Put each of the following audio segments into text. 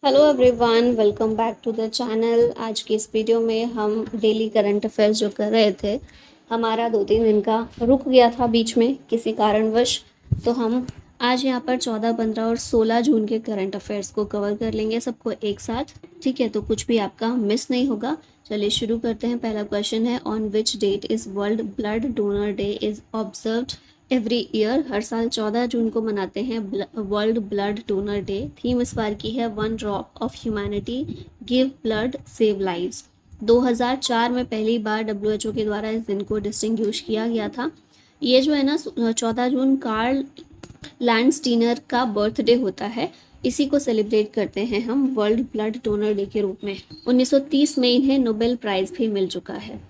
Hello everyone, welcome back to the channel. आज की इस वीडियो में हम डेली करंट अफेयर्स जो कर रहे थे, हमारा 2-3 दिन का रुक गया था बीच में किसी कारणवश। तो हम आज यहाँ पर 14, 15 और 16 जून के करंट अफेयर्स को कवर कर लेंगे सबको एक साथ। ठीक है, तो कुछ भी आपका मिस नहीं होगा। चलिए शुरू करते हैं। पहला क्वेश्चन है, on which date is world blood donor day is observed every year. हर साल 14 जून को मनाते हैं world blood donor day. Theme इस बार की है one drop of humanity, give blood save lives. 2004 में पहली बार WHO के द्वारा इस दिन को डिस्टिंग्विश किया गया था। ये जो है ना, 14 जून कार्ल लैंडस्टीनर का बर्थडे होता है। इसी को सेलिब्रेट करते हैं हम वर्ल्ड ब्लड डोनर डे के रूप में। 1930 में इन्हें नोबेल प्राइज़ भी मिल चुका है।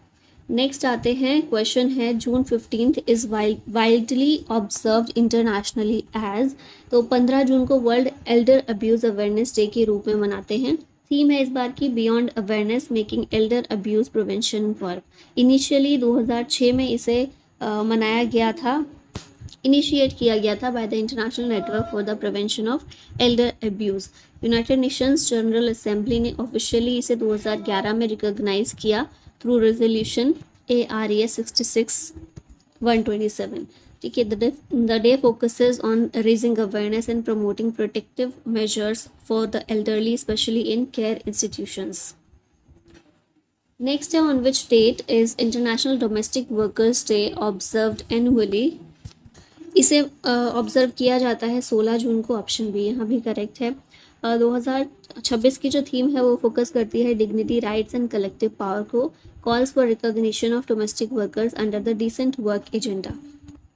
नेक्स्ट आते हैं, क्वेश्चन है, June 15 is widely observed internationally as. तो 15 जून को World Elder Abuse Awareness Day के रूप में मनाते हैं। थीम है इस बार की beyond awareness making Elder abuse prevention work. Initially 2006 में इसे मनाया गया था, इनिशिएट किया गया था by the international network for the prevention of Elder abuse. United Nations general assembly ने ऑफिशियली इसे 2011 में रिकॉग्नाइज किया थ्रू रेजोल्यूशन ARES 66/127। ठीक है, the day focuses on raising awareness and promoting protective measures for the elderly, specially in care institutions. Next है, on which date is international domestic workers day observed annually. इसे observe किया जाता है 16 जून को। Option B यहाँ भी correct है। 2026 की जो थीम है वो फोकस करती है dignity, rights and collective power को, calls for recognition of domestic workers under the decent work agenda.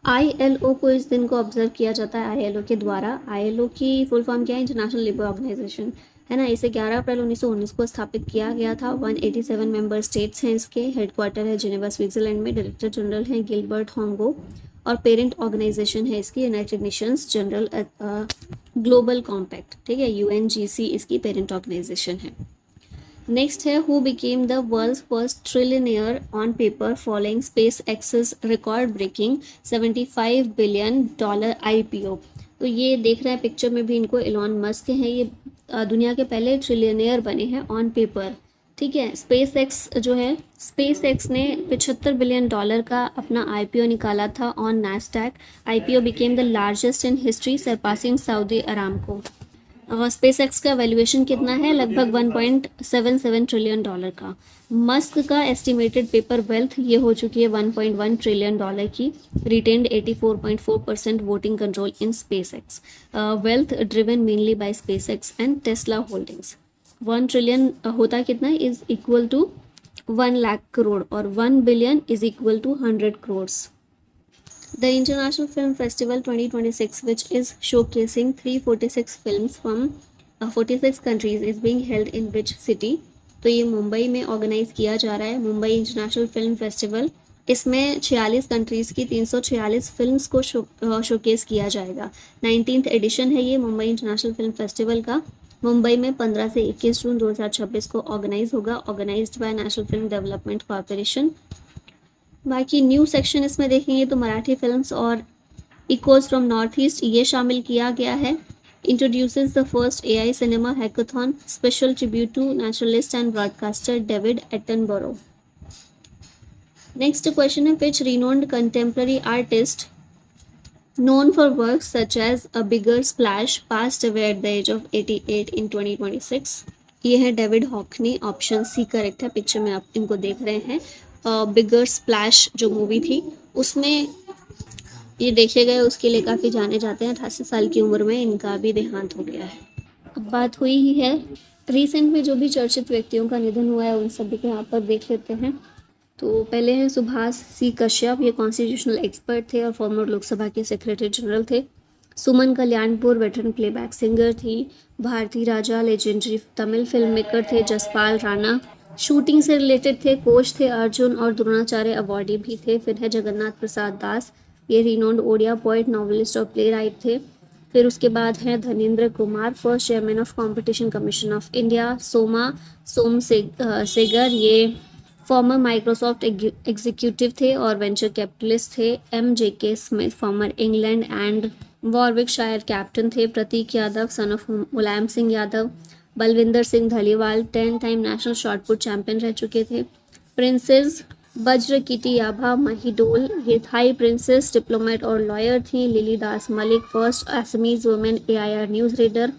ILO को इस दिन को ऑब्जर्व किया जाता है ILO के द्वारा। ILO की फुल फॉर्म क्या है? इंटरनेशनल लेबर ऑर्गेनाइजेशन, है ना। इसे 11 अप्रैल 1919 को स्थापित किया गया था। 187 मेंबर स्टेट्स हैं इसके। हेडक्वार्टर है जिनेवा, स्विट्जरलैंड में। डायरेक्टर जनरल हैं गिलबर्ट होंगो, और पेरेंट ऑर्गेनाइजेशन है इसकी United Nations general global compact. ठीक है, UNGC इसकी पेरेंट ऑर्गेनाइजेशन है। नेक्स्ट है, who became the world's first trillionaire on paper following SpaceX's record breaking $75 billion IPO। तो ये देख रहे हैं पिक्चर में भी इनको, एलॉन मस्क हैं। ये दुनिया के पहले ट्रिलियनियर बने हैं ऑन पेपर। ठीक है, स्पेस एक्स जो है, स्पेस एक्स ने $75 बिलियन का अपना IPO निकाला था on Nasdaq. IPO became the largest in history, surpassing Saudi Aramco. Space x का वैल्यूएशन कितना है? लगभग $1.77 ट्रिलियन का। मस्क का एस्टिमेटेड पेपर वेल्थ ये हो चुकी है $1.1 ट्रिलियन की। Retained 84.4% voting control in SpaceX. Wealth driven mainly by SpaceX and Tesla holdings. 1 trillion होता कितना is equal to 1 lakh crore, और 1 billion is equal to 100 crores. The International Film Festival 2026, which is showcasing 346 films from 46 countries, is being held in which city? तो ये मुंबई में organise किया जा रहा है, मुंबई इंटरनेशनल फिल्म फेस्टिवल। इसमें 46 कंट्रीज़ की 346 फिल्म्स को शोकेस किया जाएगा। 19th एडिशन है ये मुंबई इंटरनेशनल फिल्म फेस्टिवल का। मुंबई में 15 से 21 जून 2026 को ऑर्गेनाइज होगा, organised by national film development corporation. बाकी न्यू सेक्शन इसमें देखेंगे तो मराठी फिल्म्स और इकोज फ्रॉम नॉर्थ ईस्ट ये शामिल किया गया है। Introduces the first AI cinema hackathon, special tribute to naturalist and broadcaster David Attenborough. Next question है, which renowned contemporary artist known for works such as A Bigger Splash passed away at the age of 88 in 2026? ये है David Hockney. Option C correct है। Picture में आप इनको देख रहे हैं। बिगर स्प्लैश जो मूवी थी उसमें ये देखे गए, उसके लिए काफ़ी जाने जाते हैं। 88 साल की उम्र में इनका भी देहांत हो गया है। अब बात हुई ही है रिसेंट में जो भी चर्चित व्यक्तियों का निधन हुआ है, उन सभी को यहाँ पर देख लेते हैं। तो पहले हैं सुभाष सी कश्यप। ये कॉन्स्टिट्यूशनल एक्सपर्ट थे और फॉर्मर लोकसभा के सेक्रेटरी जनरल थे। Suman Kalyanpur veteran playback singer थी। भारती राजा लेजेंडरी तमिल फिल्म मेकर थे। जसपाल राणा शूटिंग से रिलेटेड थे। कोच थे अर्जुन और द्रोणाचार्य अवार्डी भी थे। फिर है जगन्नाथ प्रसाद दास, ये रिनोन्ड ओडिया पोइट, नॉवलिस्ट और प्ले राइट थे। फिर उसके बाद है Dhanendra Kumar, first chairman of competition commission of India. Seger, ये फॉर्मर माइक्रोसॉफ्ट एग्जीक्यूटिव थे और वेंचर कैपिटलिस्ट थे। MJK Smith, former England and Warwickshire captain थे। Prateek Yadav, son of Mulayam Singh Yadav, Balwinder Singh Dhaliwal 10 time national shot put champion रह चुके थे। प्रिंसेस बज्र किटियाभा महिडोल ये थाई प्रिंसेस डिप्लोमेट और लॉयर थी। Lily Das Malik first Assamese women AIR news reader.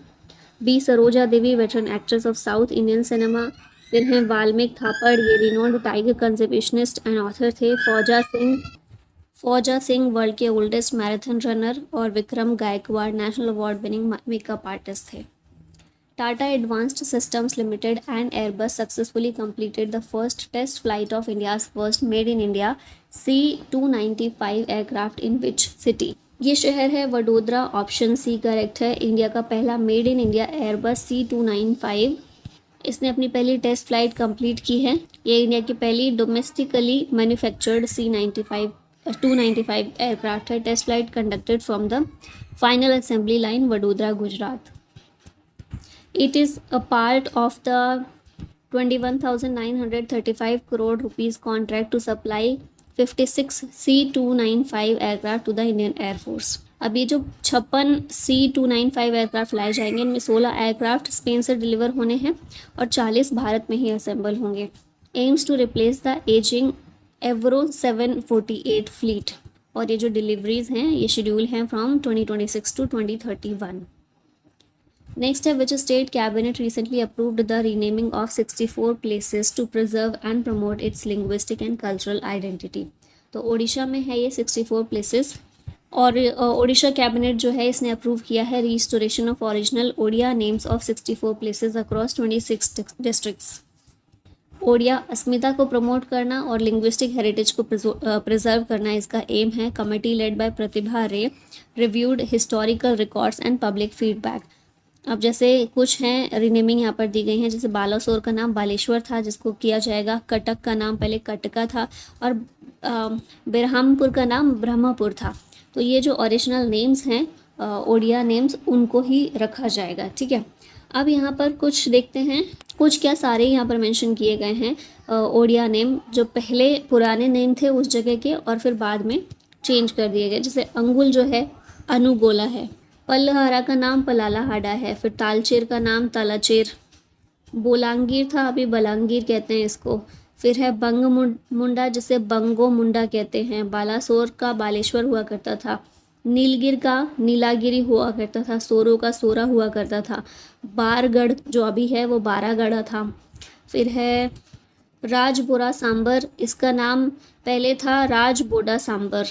B Saroja Devi veteran actress of South Indian cinema. फिर हैं वाल्मीकि थापड़ ये renowned tiger conservationist and author थे। फौजा सिंह वर्ल्ड के ओल्डेस्ट मैराथन रनर। और Vikram Gaikwad national award winning makeup artist थे। Tata Advanced Systems Limited and Airbus successfully completed the first test flight of India's first made in India C-295 aircraft in which city? ये शहर है Vadodara. Option C correct है। India का पहला made in India Airbus C-295 इसने अपनी पहली test flight complete की है। ये इंडिया की पहली डोमेस्टिकली मैन्युफैक्चर्ड C-295 एयरक्राफ्ट है। Test flight conducted from the final assembly line Vadodara Gujarat. It is a part of the 21,935 crore rupees contract to supply 56 C-295 aircraft to the Indian Air Force. अब ये जो 56 C-295 aircraft लाए जाएंगे इनमें 16 aircraft Spain से deliver होने हैं और 40 भारत में ही असेंबल होंगे। Aims to replace the ageing Avro 748 fleet. और ये जो डिलीवरीज हैं ये शेड्यूल हैं फ्रॉम 2026 to 2031। Next है which state cabinet recently approved the renaming of 64 places to preserve and promote its linguistic and cultural identity. तो ओडिशा में है ये 64 places और ओडिशा कैबिनेट जो है इसने अप्रूव किया है restoration of original Odia names of 64 places across 26 districts. Odia अस्मिता को प्रमोट करना और लिंग्विस्टिक हेरिटेज को प्रिजर्व करना इसका एम है। कमेटी लेड बाय प्रतिभा रे reviewed historical records and public feedback. अब जैसे कुछ हैं रिनेमिंग यहाँ पर दी गई हैं, जैसे बालासोर का नाम बालेश्वर था जिसको किया जाएगा। कटक का नाम पहले कटका था और बिरहामपुर का नाम ब्रह्मपुर था। तो ये जो ओरिजिनल नेम्स हैं ओडिया नेम्स उनको ही रखा जाएगा। ठीक है, अब यहाँ पर कुछ देखते हैं, कुछ क्या सारे यहाँ पर मेंशन किए गए हैं ओडिया नेम जो पहले पुराने नेम थे उस जगह के और फिर बाद में चेंज कर दिए गए। जैसे अंगुल जो है अनुगोला है, पल्लहारा का नाम पलालाहाडा है, फिर तालचेर का नाम तालाचेर, बोलांगीर था अभी बलांगीर कहते हैं इसको। फिर है बंग मुंडा जिसे बंगो मुंडा कहते हैं। बालासोर का बालेश्वर हुआ करता था। नीलगिर का नीलागिरी हुआ करता था। सोरो का सोरा हुआ करता था। बारगढ़ जो अभी है वो बारागढ़ था। फिर है राजबोरा सांबर, इसका नाम पहले था राजबोडा सांबर।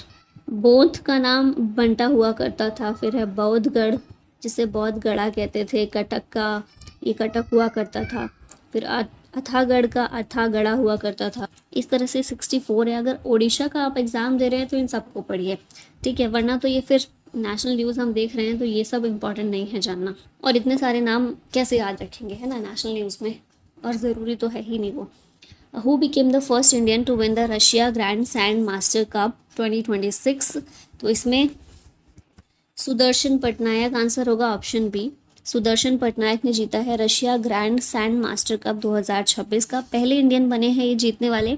बोध का नाम बंटा हुआ करता था। फिर है बौद्धगढ़ जिसे बौद्धगढ़ा कहते थे। कटक का ये कटक हुआ करता था। फिर अथागढ़ का अथागढ़ा हुआ करता था। इस तरह से 64 है। अगर ओडिशा का आप एग्ज़ाम दे रहे हैं तो इन सबको पढ़िए, ठीक है, वरना तो ये फिर नेशनल न्यूज़ हम देख रहे हैं तो ये सब इम्पॉर्टेंट नहीं है जानना। और इतने सारे नाम कैसे याद रखेंगे, है ना, नेशनल न्यूज़ में, और ज़रूरी तो है ही नहीं वो। Who became the first Indian to win the Russia Grand Sand Master Cup 2026? तो इसमें सुदर्शन पटनायक आंसर होगा ऑप्शन बी। सुदर्शन पटनायक ने जीता है Russia grand sand master cup 2026 का। पहले इंडियन बने हैं ये जीतने वाले।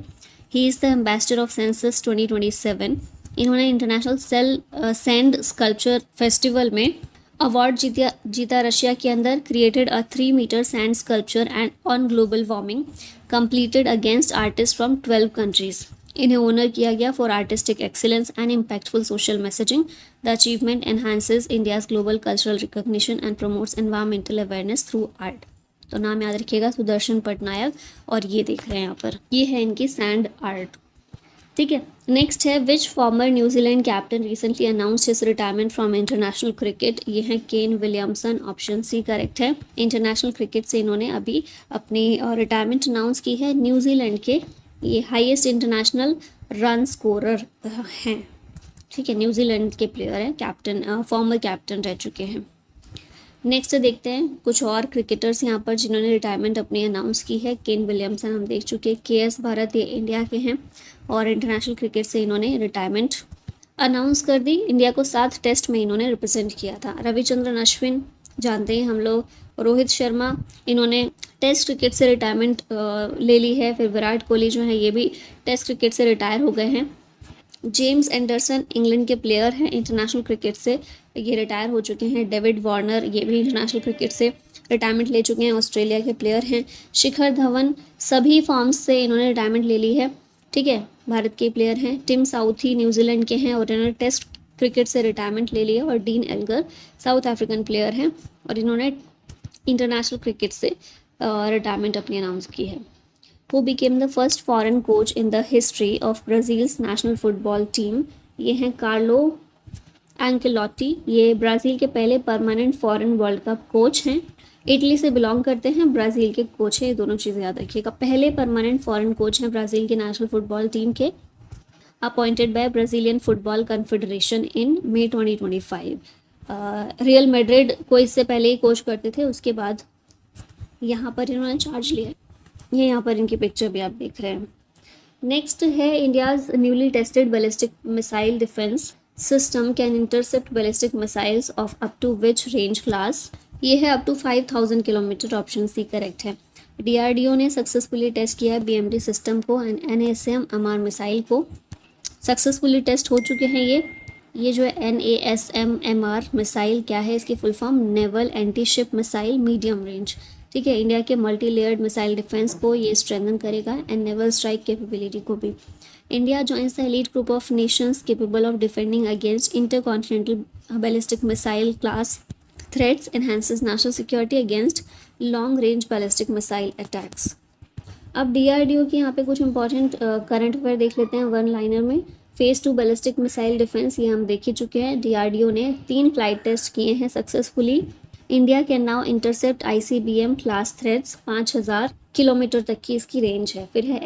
He is the ambassador of census 2027। इन्होंने इंटरनेशनल सैंड स्कल्पचर फेस्टिवल में अवार्ड जीता रशिया के अंदर। Created a 3 metre sand sculpture and on global warming completed against artist from 12 countries. इन्हें ऑनर किया गया for artistic excellence and impactful social messaging. The achievement enhances India's global cultural recognition and promotes environmental awareness through art. तो नाम याद रखिएगा सुदर्शन पटनायक। और ये देख रहे हैं यहाँ पर, ये है इनकी सैंड आर्ट। ठीक है, नेक्स्ट है which former New Zealand captain recently announced his retirement from international cricket. ये है Ken Williamson, option C correct है। इंटरनेशनल क्रिकेट से इन्होंने अभी अपनी रिटायरमेंट अनाउंस की है। न्यूजीलैंड के ये हाईएस्ट इंटरनेशनल रन स्कोरर हैं। ठीक है, न्यूजीलैंड के प्लेयर हैं, कैप्टन फॉर्मर कैप्टन रह चुके हैं। नेक्स्ट देखते हैं कुछ और क्रिकेटर्स यहाँ पर जिन्होंने रिटायरमेंट अपनी अनाउंस की है। केन विलियमसन हम देख चुके हैं। KS भारत ये इंडिया के हैं और इंटरनेशनल क्रिकेट से इन्होंने रिटायरमेंट अनाउंस कर दी। इंडिया को 7 टेस्ट में इन्होंने रिप्रेजेंट किया था। रविचंद्रन अश्विन जानते हैं हम लोग। रोहित शर्मा इन्होंने टेस्ट क्रिकेट से रिटायरमेंट ले ली है। फिर विराट कोहली जो है ये भी टेस्ट क्रिकेट से रिटायर हो गए हैं। जेम्स एंडरसन इंग्लैंड के प्लेयर हैं, इंटरनेशनल क्रिकेट से ये रिटायर हो चुके हैं। डेविड वार्नर ये भी इंटरनेशनल क्रिकेट से रिटायरमेंट ले चुके हैं, ऑस्ट्रेलिया के प्लेयर हैं। शिखर धवन सभी फॉर्म्स से इन्होंने रिटायरमेंट ले ली है, ठीक है, भारत के प्लेयर हैं। टिम साउथी न्यूजीलैंड के हैं और इन्होंने टेस्ट क्रिकेट से रिटायरमेंट ले ली है। और dean Elgar south African player हैं और इन्होंने इंटरनेशनल क्रिकेट से रिटायरमेंट अपनी अनाउंस की है। Who became the first foreign coach in the history of Brazil's national football team? ये हैं कार्लो एंकेलोटी। ये ब्राज़ील के पहले permanent foreign world cup coach हैं। इटली से बिलोंग करते हैं, ब्राज़ील के कोच हैं, ये दोनों चीज़ें याद रखिएगा। पहले परमानेंट फॉरेन कोच हैं ब्राज़ील के नेशनल फुटबॉल टीम के, appointed by Brazilian football confederation in May 2025। Real Madrid को इससे पहले ही कोच करते थे, उसके बाद यहाँ पर इन्होंने चार्ज लिया। ये यहाँ पर इनकी पिक्चर भी आप देख रहे हैं। नेक्स्ट है India's newly tested ballistic missile defence system can intercept ballistic missiles of up to which range class? ये है up to 5000 kilometre, option C correct है। डीआरडीओ ने सक्सेसफुली टेस्ट किया है बीएमडी सिस्टम को एंड NASM-MR मिसाइल को, successfully test हो चुके हैं ये जो है NASM-MR मिसाइल क्या है, इसकी full form naval anti ship missile medium range, ठीक है। इंडिया के मल्टी लेयर्ड मिसाइल डिफेंस को ये स्ट्रेंथन करेगा एंड नेवल स्ट्राइक कैपेबिलिटी को भी। India joins the elite group of Nations capable of defending against intercontinental ballistic missile class threats, enhances national security against long range ballistic missile attacks. अब DRDO की यहाँ पे कुछ important current affair देख लेते हैं वन लाइनर में। Phase 2 ballistic missile defence ये हम देख ही चुके हैं। डीआरडीओ ने 3 फ्लाइट टेस्ट किए हैं successfully. India can now intercept ICBM class threats, 5000 kilometre तक की इसकी रेंज है। फिर है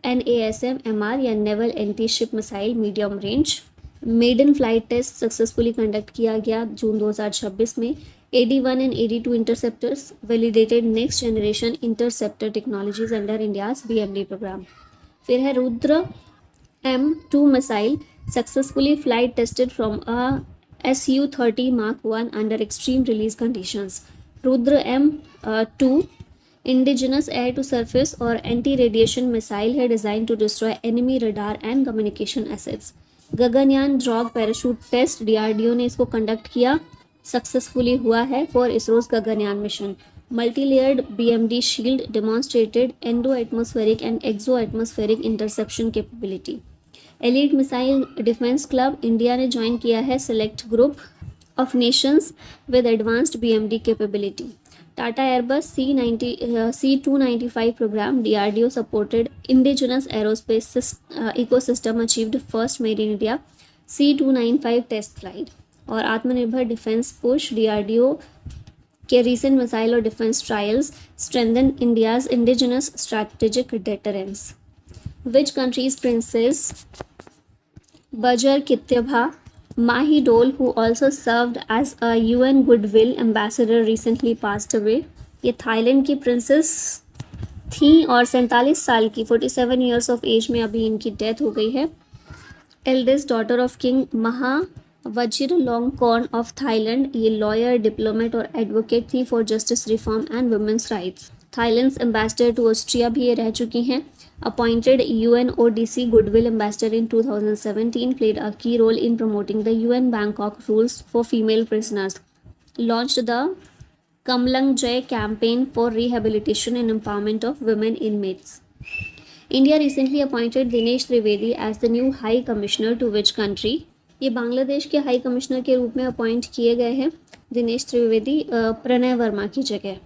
NASM-MR या naval anti ship missile medium range. Maiden flight test successfully conduct किया गया जून 2026 में। AD-1 and AD-2 interceptors validated next generation interceptor technologies under India's BMD programme. फिर है Rudra M2 missile successfully flight tested from a Su-30 Mark 1 under extreme release conditions. Rudra M2 indigenous air to surface और anti-radiation missile है designed to destroy enemy radar and communication assets. Gaganyaan drogue parachute test DRDO ने इसको conduct किया, successfully हुआ है for ISRO's Gaganyaan mission. Multi layered BMD shield demonstrated endo atmospheric and exo atmospheric interception capability. Elite missile defence club India ने join किया है select group of nations with advanced BMD capability. Tata Airbus C295 programme DRDO supported indigenous aerospace ecosystem achieved first made in India C295 test flight. और आत्मनिर्भर defence push DRDO के recent missile और defence trials strengthen India's indigenous strategic deterrence. Which countries princess Bajar Kityabha Mahidol, who also served as a UN Goodwill Ambassador, recently passed away. ये Thailand की princess थी और 47 साल की 47 years of as में अभी इनकी डेथ हो गई है। Eldest daughter of king Maha Vajiralongkorn of Thailand, ये लॉयर, डिप्लोमेट और एडवोकेट थी for justice reform and women's rights. Thailand's ambassador to Austria भी ये रह चुकी हैं। Appointed UNODC Goodwill Ambassador in 2017, played a key role in promoting the UN Bangkok rules for female prisoners. Launched the Kamlang Jai campaign for rehabilitation and empowerment of women inmates. India recently appointed Dinesh Trivedi as the new High Commissioner to which country? ये बांग्लादेश के high commissioner के रूप में appoint किए गए हैं दिनेश त्रिवेदी प्रणय वर्मा की जगह।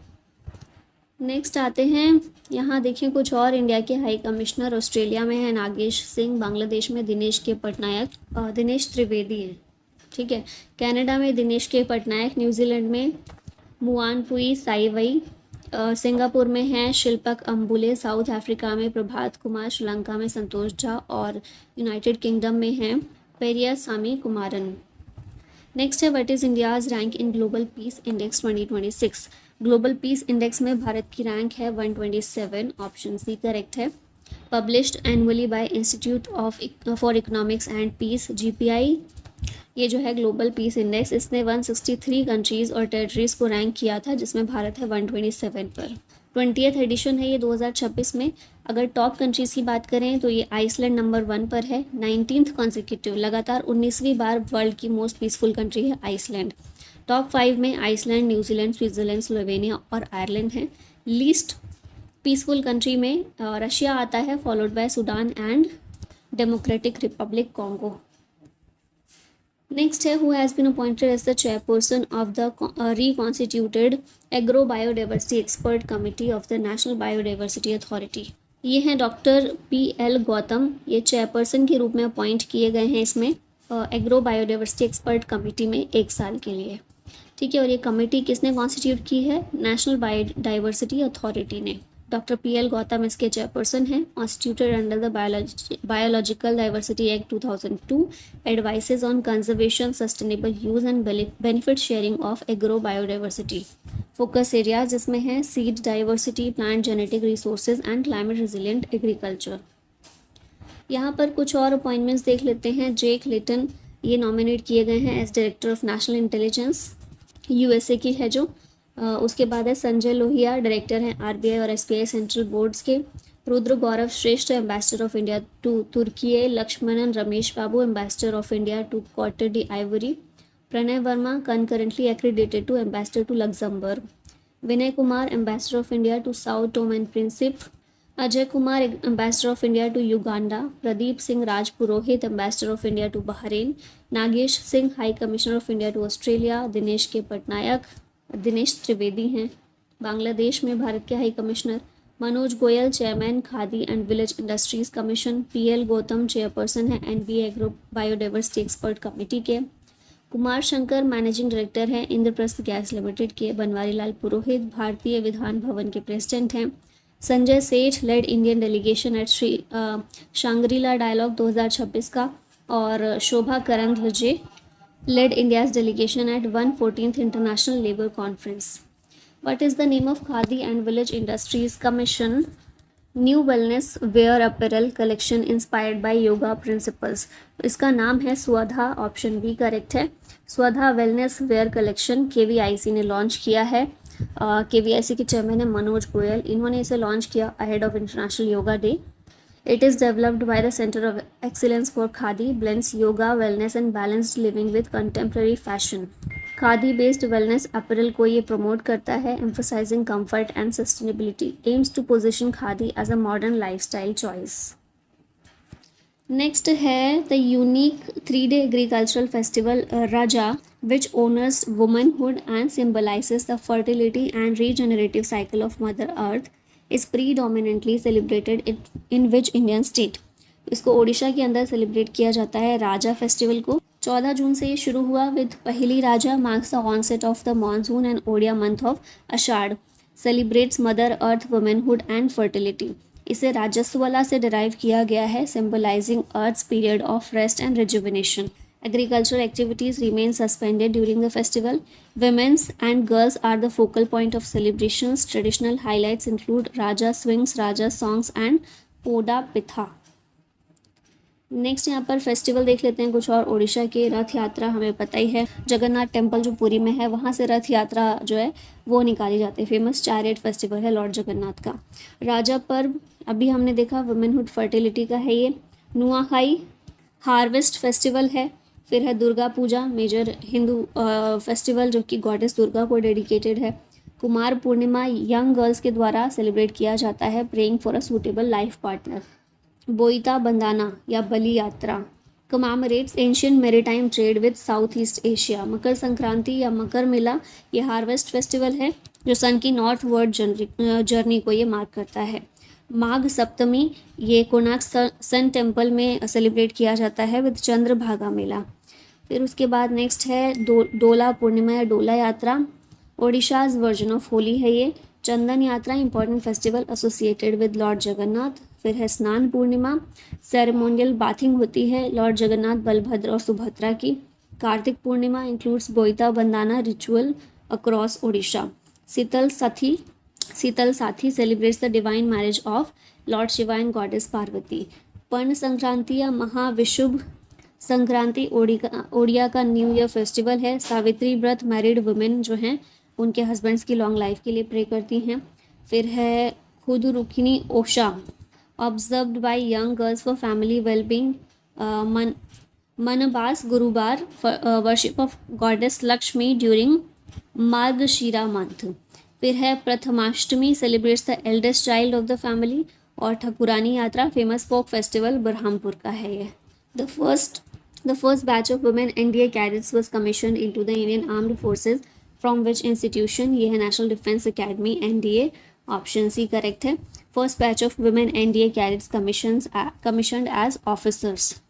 नेक्स्ट आते हैं, यहाँ देखें कुछ और इंडिया के हाई कमिश्नर। ऑस्ट्रेलिया में है नागेश सिंह, बांग्लादेश में दिनेश के पटनायक दिनेश त्रिवेदी हैं, ठीक है। कनाडा में दिनेश के पटनायक, न्यूजीलैंड में मुआनपुई साइवई, सिंगापुर में हैं शिल्पक अम्बुले, साउथ अफ्रीका में प्रभात कुमार, श्रीलंका में संतोष झा और यूनाइटेड किंगडम में हैं पेरिया सामी कुमारन। नेक्स्ट है what is India's rank in global peace index 2026। Global peace index में भारत की रैंक है 127, ऑप्शन सी करेक्ट है। Published annually by institute for economics and peace GPI, ये जो है ग्लोबल पीस इंडेक्स, इसने 163 कंट्रीज़ और टेरिटरीज़ को रैंक किया था, जिसमें भारत है 127 पर। 20th एडिशन है ये 2026 में। अगर टॉप कंट्रीज़ की बात करें तो ये आइसलैंड नंबर 1 पर है। 19th कॉन्सिक्यूटिव, लगातार 19वीं बार वर्ल्ड की मोस्ट पीसफुल कंट्री है आइसलैंड। टॉप 5 में आइसलैंड, न्यूजीलैंड, स्विट्ज़रलैंड, स्लोवेनिया और आयरलैंड है। लीस्ट पीसफुल कंट्री में रशिया आता है, followed by Sudan and democratic Republic Congo. Next है who has been appointed as the chairperson of the reconstituted Agro Biodiversity Expert Committee of the National Biodiversity Authority। ये हैं doctor PL Gautam, ये chairperson के रूप में appoint किए गए हैं इसमें एग्रो बायोडाइवर्सिटी एक्सपर्ट कमेटी में 1 साल के लिए। ठीक है, और ये कमेटी किसने कॉन्स्टिट्यूट की है? नेशनल बायोडाइवर्सिटी अथॉरिटी ने। डॉक्टर PL गौतम इसके चेयरपर्सन हैं। Constituted under the biological diversity act 2002, advices on conservation, sustainable use and benefit sharing of agro biodiversity. Focus areas जिसमें है seed diversity, plant genetic resources and climate resilient agriculture. यहाँ पर कुछ और appointments देख लेते हैं। जेक लिटन ये नॉमिनेट किए गए हैं as director of national intelligence, USA की है जो। उसके बाद है संजय लोहिया, डायरेक्टर हैं RBI और SBI सेंट्रल बोर्ड्स के। Rudra Gaurav Shrestha, ambassador of India to तुर्की। Lakshmanan Ramesh Babu, ambassador of India to Cote d Ivoire. Pranay Verma concurrently accredited to ambassador to Luxembourg. Vinay Kumar, ambassador of India to Sao Tome and Principe. Ajay Kumar, ambassador of India to Uganda. Pradeep Singh Rajpurohit, ambassador of India to Bahrain. Nagesh Singh, high commissioner of India to Australia. Dinesh K Patnaik, Dinesh Trivedi हैं बांग्लादेश में भारत के high commissioner. Manoj Goyal, chairman khadi and village industries commission. PL Gautam, chairperson है NBA agro biodiversity expert committee के। Kumar Shankar, managing director हैं Indraprastha gas limited के। बनवारी लाल पुरोहित भारतीय विधान भवन के president हैं। Sanjay Seth led Indian delegation at Shangri La dialogue 2026 का। और शोभा Karandlaje led India's delegation at 114th International Labour Conference. What is the name of Khadi and Village Industries Commission? New Wellness Wear Apparel Collection inspired by Yoga Principles. इसका नाम है स्वधा, option B correct है। स्वधा wellness wear collection KVIC ने launch किया है। KVIC के चेयरमैन है मनोज गोयल, इन्होंने इसे लॉन्च किया ahead of international yoga day. It is developed by the Center of Excellence for Khadi, blends yoga, wellness and balanced living with contemporary fashion. Khadi based wellness apparel को ये promote करता है, emphasizing comfort and sustainability, aims to position Khadi as a modern lifestyle choice. Next है the unique 3-day agricultural festival Raja, which honors womanhood and symbolizes the fertility and regenerative cycle of Mother Earth. Is predominantly celebrated in which Indian state. इसको ओडिशा के अंदर celebrate किया जाता है राजा festival को। 14 जून से ये शुरू हुआ with Pahili Raja, marks the onset of the monsoon and Odia month of Ashadh. Celebrates mother earth, womanhood and fertility. इसे राजस्वला से डिराइव किया गया है, symbolising earth's period of rest and rejuvenation. Agricultural activities remain suspended during the festival. Women's and girls are the focal point of celebrations. Traditional highlights include Raja swings, Raja songs and Poda Pitha. Next यहाँ पर festival देख लेते हैं कुछ और। ओडिशा के रथ यात्रा हमें पता ही है, जगन्नाथ टेम्पल जो पुरी में है वहाँ से रथ यात्रा जो है वो निकाली जाती है। फेमस चैरियट फेस्टिवल है लॉर्ड जगन्नाथ का। राजा पर्व अभी हमने देखा, वुमेनहुड फर्टिलिटी का है ये। नुआखाई हार्वेस्ट फेस्टिवल है। फिर है दुर्गा पूजा, मेजर हिंदू फेस्टिवल जो कि गॉडेस दुर्गा को डेडिकेटेड है। कुमार पूर्णिमा यंग गर्ल्स के द्वारा सेलिब्रेट किया जाता है, praying for a suitable life partner. Boita Bandana या Bali Yatra commemorates ancient maritime trade with South East Asia. Makar Sankranti या मकर मेला ये हार्वेस्ट फेस्टिवल है जो सन की नॉर्थ वर्ड जर्नी को ये मार्क करता है। माघ सप्तमी ये कोणार्क सन टेम्पल में सेलिब्रेट किया जाता है विद चंद्रभागा मेला। फिर उसके बाद नेक्स्ट है डोला पूर्णिमा या डोला यात्रा, ओडिशाज वर्जन ऑफ होली है ये। चंदन यात्रा important festival associated with Lord Jagannath. फिर है स्नान पूर्णिमा, सेरेमोनियल बाथिंग होती है लॉर्ड जगन्नाथ, बलभद्र और सुभद्रा की। Kartik Purnima includes Boita Bandana ritual across Odisha. Sheetal Sasthi celebrates the divine marriage of lord Shiva and goddess Parvati. Parna Sankranti या महाविशुभ संक्रांति ओडिया का न्यू ईयर फेस्टिवल है। सावित्री व्रत मैरिड वुमेन जो हैं उनके हस्बैंड्स की लॉन्ग लाइफ के लिए प्रे करती हैं। फिर है Khudurukuni Osha observed by young girls for family wellbeing. Manabasa Guruvar, worship of goddess Lakshmi during Margashira month. फिर है Prathamashtami, celebrates the eldest child of the family. और ठकुरानी यात्रा, फेमस फोक फेस्टिवल बरहामपुर का है ये। The first batch of women NDA cadets was commissioned into the Indian armed forces from which institution? ये है national defence academy, NDA. Option C correct है। First batch of women NDA cadets commissioned as officers.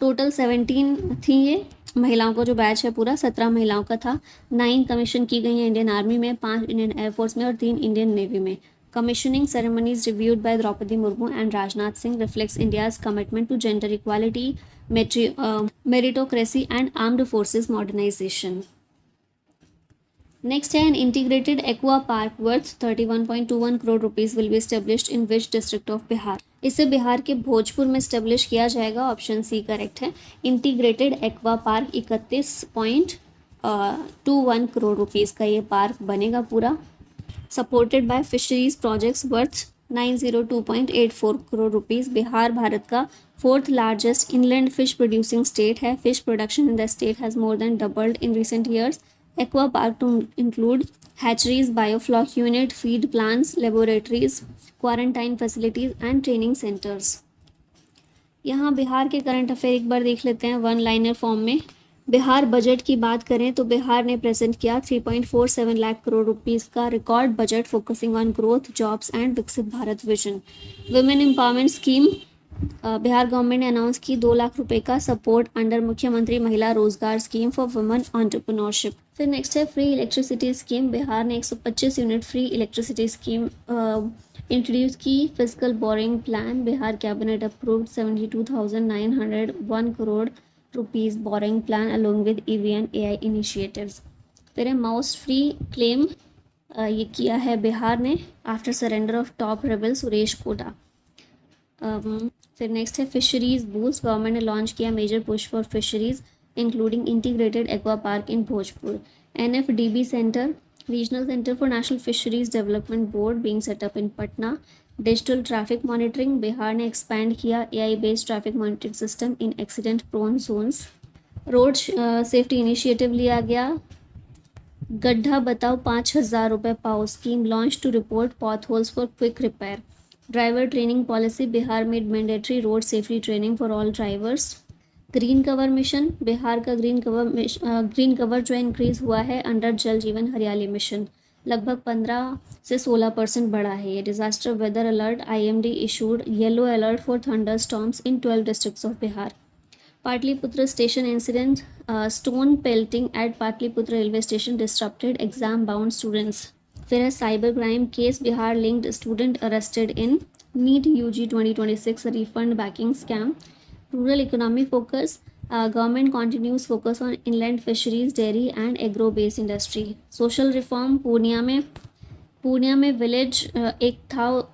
Total 17 थी ये महिलाओं का जो batch है पूरा, 17 महिलाओं का था। 9 कमीशन की गई हैं इंडियन आर्मी में, 5 इंडियन एयरफोर्स में और 3 इंडियन नेवी में। Commissioning ceremonies reviewed by Droupadi Murmu and Rajnath Singh reflects India's commitment to gender equality, meritocracy and armed forces modernisation. Next है an integrated aqua park worth 31.21 crore rupees will be established in which district of Bihar? इसे बिहार के भोजपुर में establish किया जाएगा। Option C correct है। Integrated aqua park 31.21 crore rupees का ये park बनेगा पूरा। Supported by fisheries projects worth 902.84 crore rupees. Bihar Bharat का 4th largest inland fish producing state है। Fish production in the state has more than doubled in recent years. Aqua park to include hatcheries, biofloc unit, feed plants, laboratories, quarantine facilities and training centers. यहाँ बिहार के current affair एक बार देख लेते हैं one liner form में। Bihar budget की बात करें तो बिहार ने प्रेजेंट किया 3.47 लाख करोड़ रुपीस का record budget focusing on growth, jobs and Viksit Bharat vision. Women empowerment scheme Bihar government ने अनाउंस की 2 लाख रुपए का सपोर्ट अंडर मुख्यमंत्री महिला रोजगार स्कीम फॉर वुमेन एंटरप्रेन्योरशिप। फिर नेक्स्ट है फ्री इलेक्ट्रिसिटी स्कीम। बिहार ने 125 unit free electricity scheme introduce की। Physical boring plan Bihar cabinet approved 72,901 crore rupees boring plan along with EV and AI initiatives. फिर है माउस फ्री क्लेम ये किया है बिहार ने after surrender of top rebel Suresh Kota. फिर नेक्स्ट है फिशरीज बूस्ट। गवर्नमेंट ने लॉन्च किया major push for fisheries including integrated aqua park in Bhojpur. NFDB centre, regional centre for national fisheries development board being set up in Patna. Digital traffic monitoring Bihar ने expand किया AI based traffic monitoring system in accident prone zones. Road safety initiative लिया गया। गड्ढा बताओ 5,000 रुपये पाओ scheme launch to report potholes for quick repair. Driver training policy Bihar made mandatory road safety training for all drivers. Green cover mission Bihar का green cover जो increase हुआ है अंडर जल जीवन हरियाली मिशन, लगभग 15 से 16% बढ़ा है ये। Disaster weather alert IMD issued yellow alert for thunderstorms in 12 districts of Bihar. Pataliputra station incident, stone pelting at Pataliputra railway station disrupted exam bound students. फिर है cyber crime case Bihar linked student arrested in NEET UG 2026 refund backing scam. Rural economy focus government continues focus on inland fisheries, dairy and agro based industry. Social reform Purnia में village एक था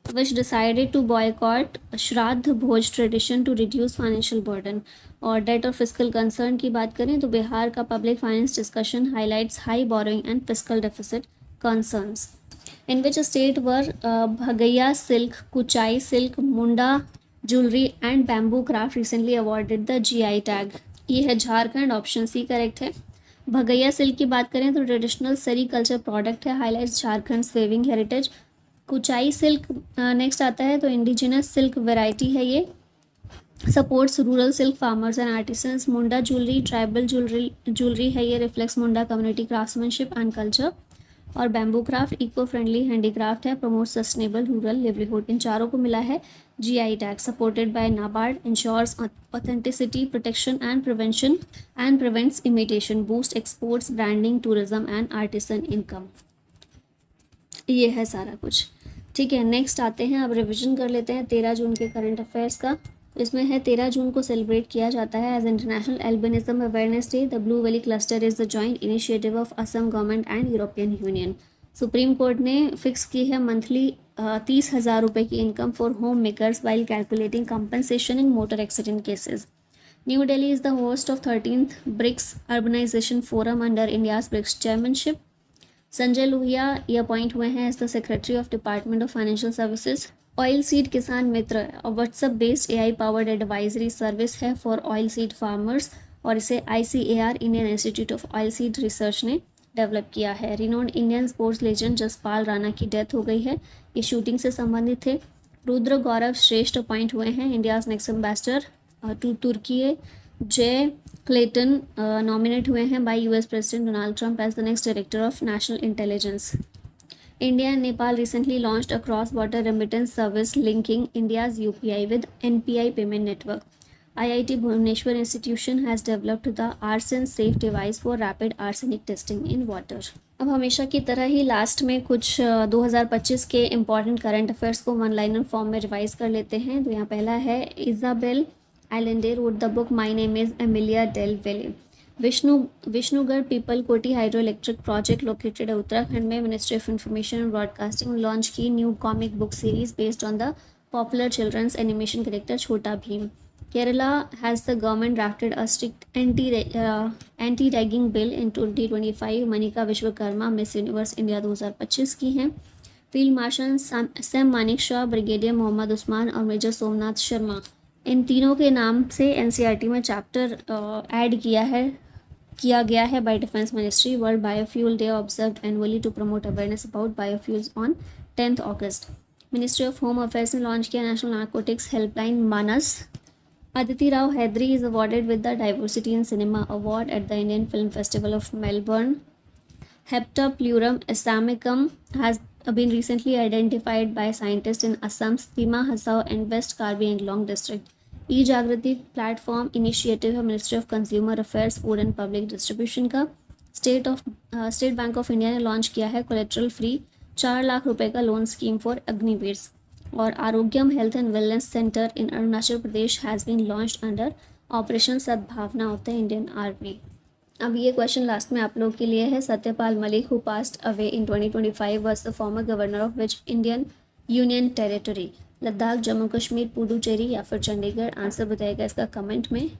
which decided to boycott shraddh bhoj tradition to reduce financial burden. और debt और physical concern की बात करें तो बिहार का public finance discussion highlights high borrowing and physical deficit concerns. In which state were Bhagaiya silk, Kuchai silk, Munda jewellery and bamboo craft recently awarded the GI tag? ये है Jharkhand. Option C correct है। Bhagaiya silk की बात करें तो ट्रेडिशनल सेरीकल्चर प्रोडक्ट है, highlights Jharkhand weaving heritage. Kuchai silk next आता है तो इंडिजिनस सिल्क वेराइटी है ये, supports rural silk farmers and artisans. Munda jewellery tribal jewellery है ये, reflects Munda community craftsmanship and culture. और bamboo craft eco friendly handicraft है, प्रमोट सस्टेनेबल रूरल लिवलीहुड। इन चारों को मिला है GI tag. Supported by NABARD, ensures authenticity protection and prevention and prevents imitation, boost exports, branding, tourism and artisan income. ये है सारा कुछ। ठीक है, नेक्स्ट आते हैं, अब रिवीजन कर लेते हैं 13 जून के करंट अफेयर्स का। इसमें है 13 जून को सेलिब्रेट किया जाता है as international albinism awareness day. The blue valley cluster is the joint initiative of Assam government and European Union. Supreme court ने फिक्स की है मंथली 30,000 रुपये की income for home makers while calculating compensation in motor accident cases. New Delhi is the host of 13th BRICS urbanisation forum under India's BRICS chairmanship. Sanjay Lohia ये appoint हुए हैं as the secretary of department of financial services. Oil seed किसान मित्र और WhatsApp based AI powered advisory service है for oil seed farmers, और इसे ICAR Indian institute of oil seed research ने develop किया है। Renowned Indian sports legend Jaspal Rana की death हो गई है, ये शूटिंग से संबंधित थे। रुद्र गौरव श्रेष्ठ अपॉइंट हुए हैं India's next ambassador to Turkey. Jay Clayton nominate हुए हैं by US president Donald Trump as the next director of national intelligence. India and Nepal recently launched a cross-border remittance service linking India's UPI with NPI payment network. IIT Bhubaneswar institution has developed the Arsen Safe device for rapid arsenic testing in water. अब हमेशा की तरह ही last में कुछ 2025 के important current affairs को one liner form में revise कर लेते हैं। तो यहाँ पहला है, Isabel Allende wrote the book My Name is Amelia Del Valle. Vishnugad Pipalkoti hydro electric project located है उत्तराखंड में। Ministry of information and broadcasting launch की new comic book series based on the popular children's animation character Chhota Bheem. Kerala has the government drafted a strict anti ragging bill in 2025। Manika Vishwakarma Miss Universe India 2025 की हैं। Field marshal Sam Manekshaw, brigadier Mohammad Usman और major Somnath Sharma, इन तीनों के नाम से NCERT में chapter add किया गया है by defence ministry. World biofuel day observed annually to promote awareness about biofuels on 10 August. Ministry of home affairs ने लॉन्च किया national narcotics helpline Manas. Aditi Rao Hydari is awarded with the diversity in cinema award at the Indian film festival of Melbourne. Heptapleurum isamicum has been recently identified by scientists in Assam's Dima Hasao and West Karbi Anglong district. E-जागृति platform initiative है ministry of consumer affairs food and public distribution का। State Bank of India ने launch किया है collateral free 4 lakh रुपए का loan scheme for Agniveers. और Arogyam health and wellness centre in Arunachal Pradesh has been launched under operation Sadbhavana of the Indian army. अब ये question last में आप लोग के लिए है। Satyapal Malik who passed away in 2025 was the former governor of which Indian union territory? Ladakh, Jammu Kashmir, Puducherry या फिर चंडीगढ़? आंसर बताइएगा इसका कमेंट में।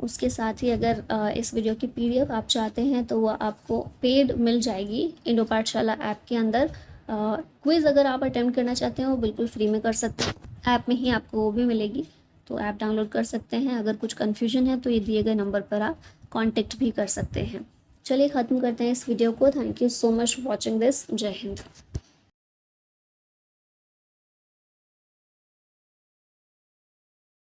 उसके साथ ही अगर इस वीडियो की PDF आप चाहते हैं तो वह आपको पेड मिल जाएगी इंडो पाठशाला ऐप के अंदर। क्विज़ अगर आप अटेम्प्ट करना चाहते हैं वो बिल्कुल फ्री में कर सकते हैं, ऐप में ही आपको वो भी मिलेगी, तो ऐप डाउनलोड कर सकते हैं। अगर कुछ कन्फ्यूजन है तो ये दिए गए नंबर पर आप कांटेक्ट भी कर सकते हैं। चलिए ख़त्म करते हैं इस वीडियो को। Thank you so much watching this. जय हिंद।